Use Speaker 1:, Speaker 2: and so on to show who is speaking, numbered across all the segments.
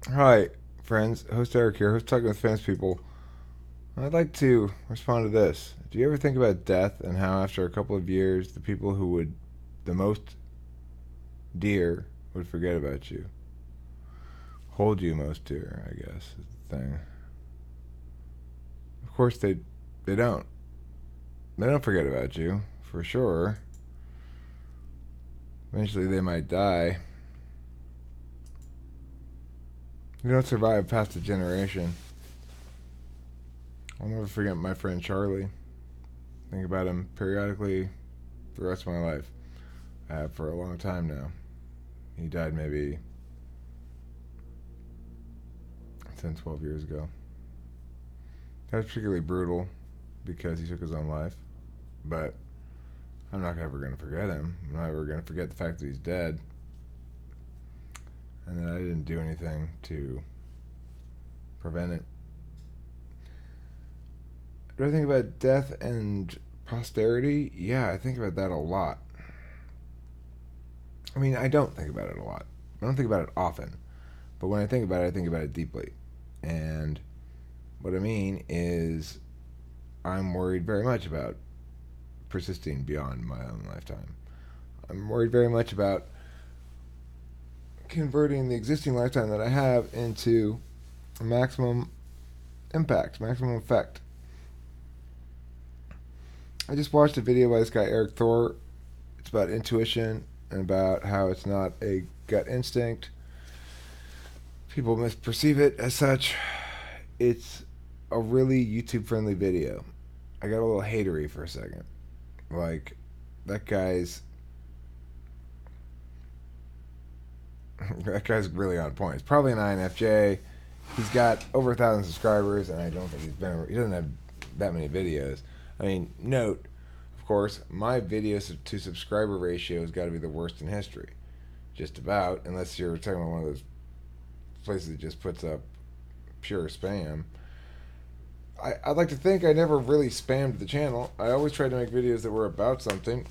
Speaker 1: Hi, friends. Host Eric here, host Talking with Fans People. I'd like to respond to this. Do you ever think about death and how, after a couple of years, the people who would the most dear would forget about you? Hold you most dear, I guess, is the thing. Of course, they don't. They don't forget about you, for sure. Eventually, they might die. You don't survive past a generation. I'll never forget my friend Charlie. Think about him periodically for the rest of my life. I have for a long time now. He died maybe 10, 12 years ago. That was particularly brutal because he took his own life. But I'm not ever going to forget him. I'm not ever going to forget the fact that he's dead and that I didn't do anything to prevent it. Do I think about death and posterity? Yeah, I think about that a lot. I mean, I don't think about it a lot. I don't think about it often. But when I think about it deeply. And what I mean is, I'm worried very much about persisting beyond my own lifetime. I'm worried very much about converting the existing lifetime that I have into maximum impact, maximum effect. I just watched a video by this guy, Eric Thor. It's about intuition and about how it's not a gut instinct. People misperceive it as such. It's a really YouTube friendly video. I got a little hatery for a second. Like, that guy's that guy's really on point. He's probably an INFJ. He's got over 1,000 subscribers, and I don't think he doesn't have that many videos. I mean, note, of course, my videos to subscriber ratio has got to be the worst in history. Just about, unless you're talking about one of those places that just puts up pure spam. I'd like to think I never really spammed the channel. I always tried to make videos that were about something.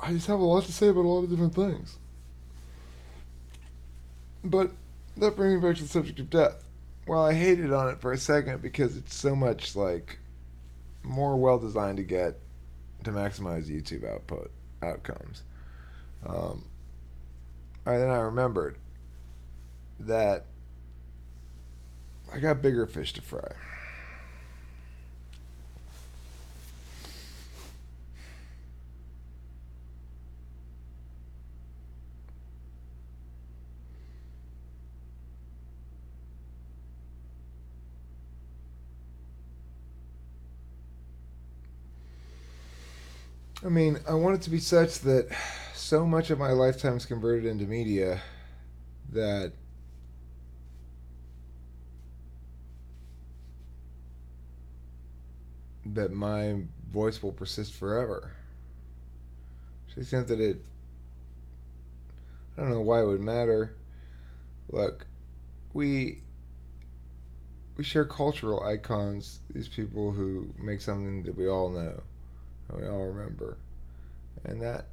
Speaker 1: I just have a lot to say about a lot of different things. But that brings me back to the subject of death. Well, I hated on it for a second because it's so much like more well designed to maximize YouTube outcomes. Um, and then I remembered that I got bigger fish to fry. I mean, I want it to be such that so much of my lifetime is converted into media that my voice will persist forever. To the extent that I don't know why it would matter. Look, we we share cultural icons. These people who make something that we all know, and we all remember, and that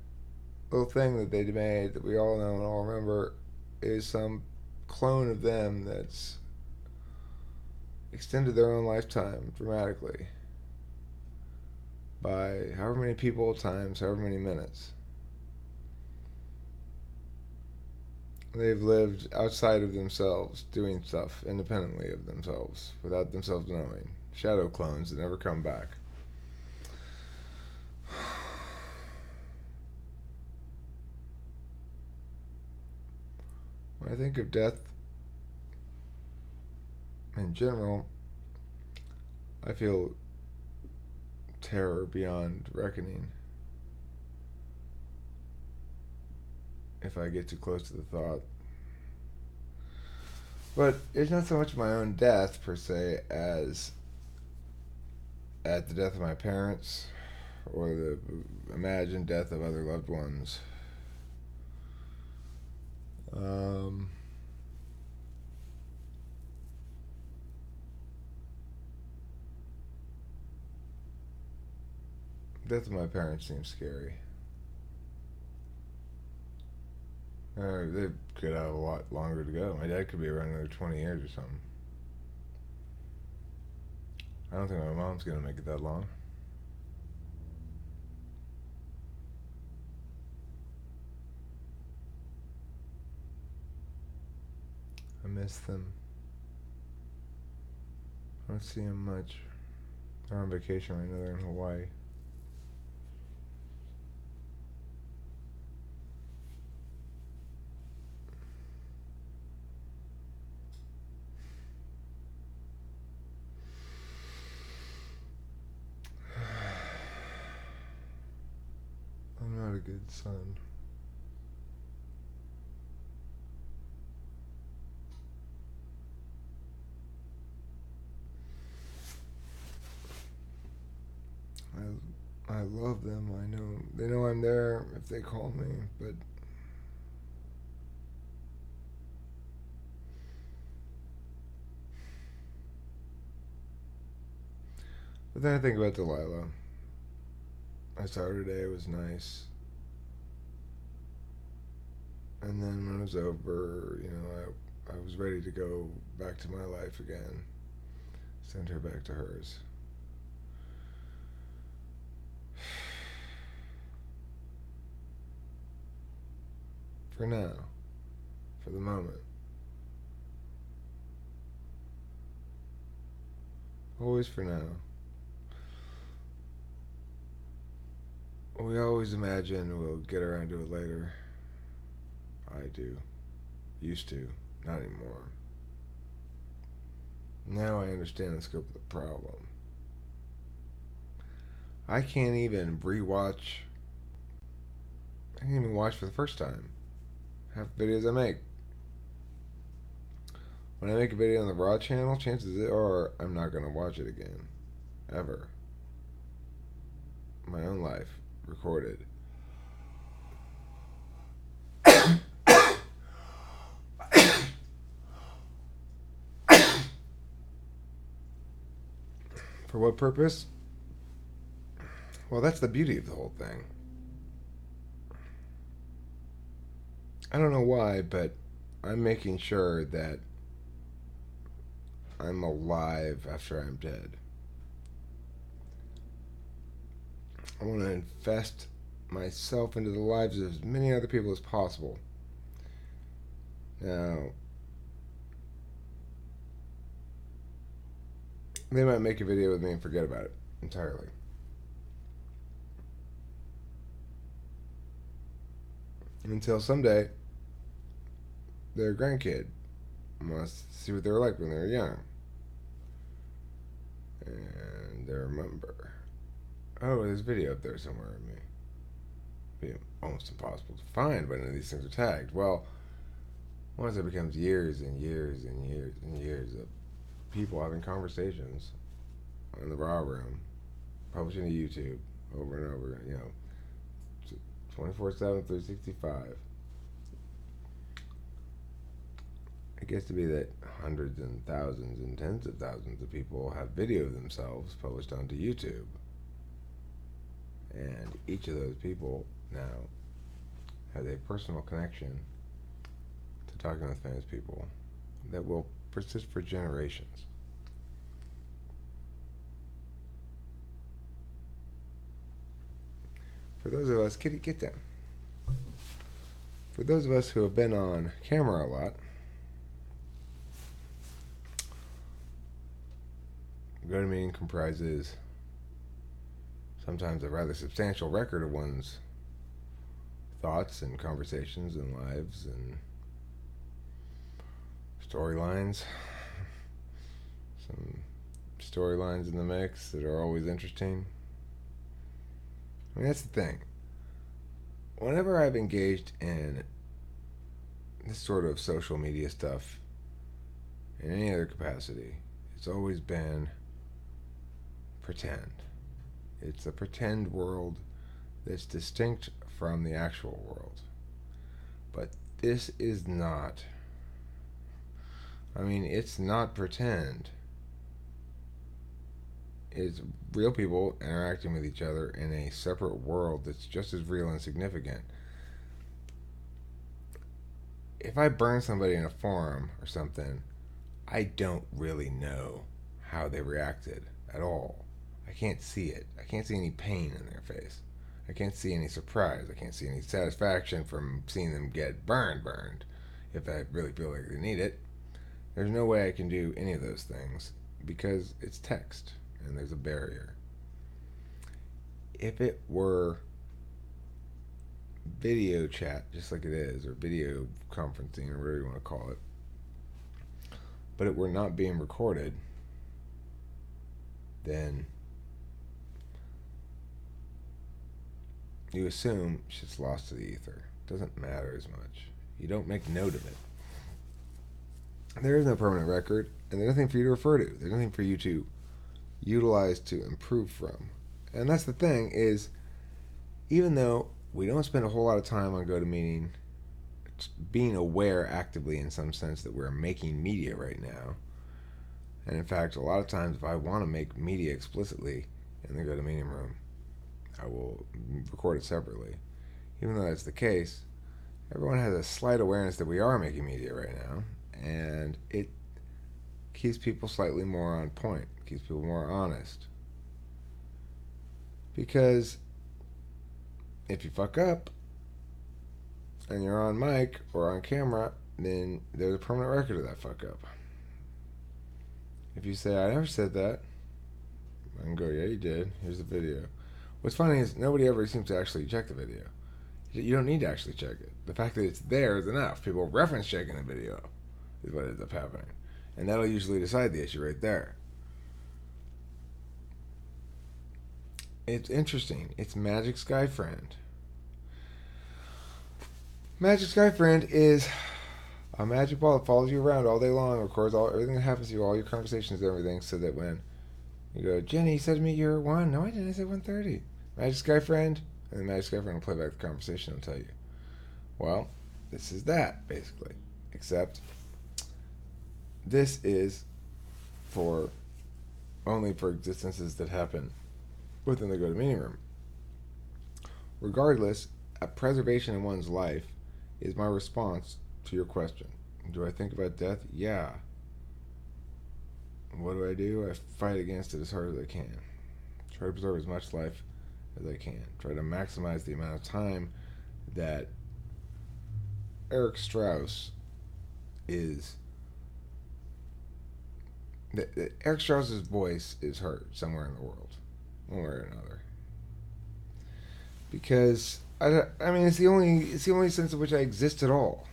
Speaker 1: little thing that they made that we all know and all remember is some clone of them that's extended their own lifetime dramatically by however many people times however many minutes. They've lived outside of themselves, doing stuff independently of themselves, without themselves knowing. Shadow clones that never come back. When I think of death in general, I feel terror beyond reckoning if I get too close to the thought. But it's not so much my own death, per se, as at the death of my parents or the imagined death of other loved ones. Um, death of my parents seems scary. They could have a lot longer to go. My dad could be around another 20 years or something. I don't think my mom's gonna make it that long. I miss them. I don't see them much. They're on vacation right now. They're in Hawaii. I'm not a good son. I love them. I know they know I'm there if they call me, but then I think about Delilah. I saw her today. It was nice. And then when it was over, I was ready to go back to my life again. Send her back to hers. For now. For the moment. Always for now. We always imagine we'll get around to it later. I do. Used to. Not anymore. Now I understand the scope of the problem. I can't even rewatch. I can't even watch for the first time half the videos I make. When I make a video on the Raw channel, chances are I'm not going to watch it again. Ever. My own life. Recorded. For what purpose? Well, that's the beauty of the whole thing. I don't know why, but I'm making sure that I'm alive after I'm dead. I want to invest myself into the lives of as many other people as possible. Now, they might make a video with me and forget about it entirely. Until someday, their grandkid wants to see what they were like when they were young. And they remember. Oh, there's a video up there somewhere of me. It'd be almost impossible to find when these things are tagged. Well, once it becomes years and years and years and years of people having conversations in the Raw Room, publishing to YouTube over and over, 24/7, 365. It gets to be that hundreds and thousands and tens of thousands of people have video of themselves published onto YouTube. And each of those people now has a personal connection to talking with famous people that will persist for generations. For those of us, kitty, get down. For those of us who have been on camera a lot, GoToMeeting comprises sometimes a rather substantial record of one's thoughts and conversations and lives and storylines. Some storylines in the mix that are always interesting. I mean, that's the thing. Whenever I've engaged in this sort of social media stuff in any other capacity, it's always been pretend. It's a pretend world that's distinct from the actual world. But this is not. I mean, it's not pretend. It's real people interacting with each other in a separate world that's just as real and significant. if I burn somebody in a forum or something, I don't really know how they reacted at all. I can't see it. I can't see any pain in their face. I can't see any surprise. I can't see any satisfaction from seeing them get burned, if I really feel like they need it. There's no way I can do any of those things because it's text and there's a barrier. If it were video chat, just like it is, or video conferencing, or whatever you want to call it, but it were not being recorded, then you assume shit's lost to the ether. It doesn't matter as much. You don't make note of it. There is no permanent record, and there's nothing for you to refer to. There's nothing for you to utilize to improve from. And that's the thing is, even though we don't spend a whole lot of time on GoToMeeting, being aware actively in some sense that we're making media right now. And in fact, a lot of times if I want to make media explicitly in the GoToMeeting room, I will record it separately. Even though that's the case, everyone has a slight awareness that we are making media right now, and it keeps people slightly more on point, keeps people more honest. Because if you fuck up and you're on mic or on camera, then there's a permanent record of that fuck up. If you say, I never said that, I can go, yeah, you did. Here's the video. What's funny is nobody ever seems to actually check the video. You don't need to actually check it. The fact that it's there is enough. People reference checking the video is what ends up happening. And that'll usually decide the issue right there. It's interesting. It's Magic Sky Friend. Magic Sky Friend is a magic ball that follows you around all day long, records everything that happens to you, all your conversations and everything, so that when you go, Jenny, you said to me you're 1. No, I didn't. I said 1:30. Magic Sky Friend. And the Magic Sky Friend will play back the conversation and tell you. Well, this is that, basically. Except this is only for existences that happen within the GoToMeeting room. Regardless, a preservation in one's life is my response to your question. Do I think about death? Yeah. What do? I fight against it as hard as I can. Try to preserve as much life as I can. Try to maximize the amount of time that Eric Strauss is. Eric Strauss's voice is heard somewhere in the world, one way or another. Because I mean, it's the only sense in which I exist at all,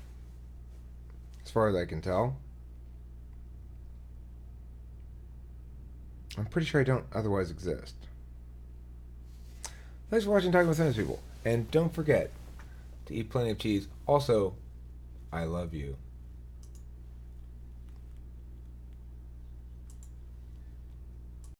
Speaker 1: as far as I can tell. I'm pretty sure I don't otherwise exist. Thanks for watching Talking with Famous People. And don't forget to eat plenty of cheese. Also, I love you.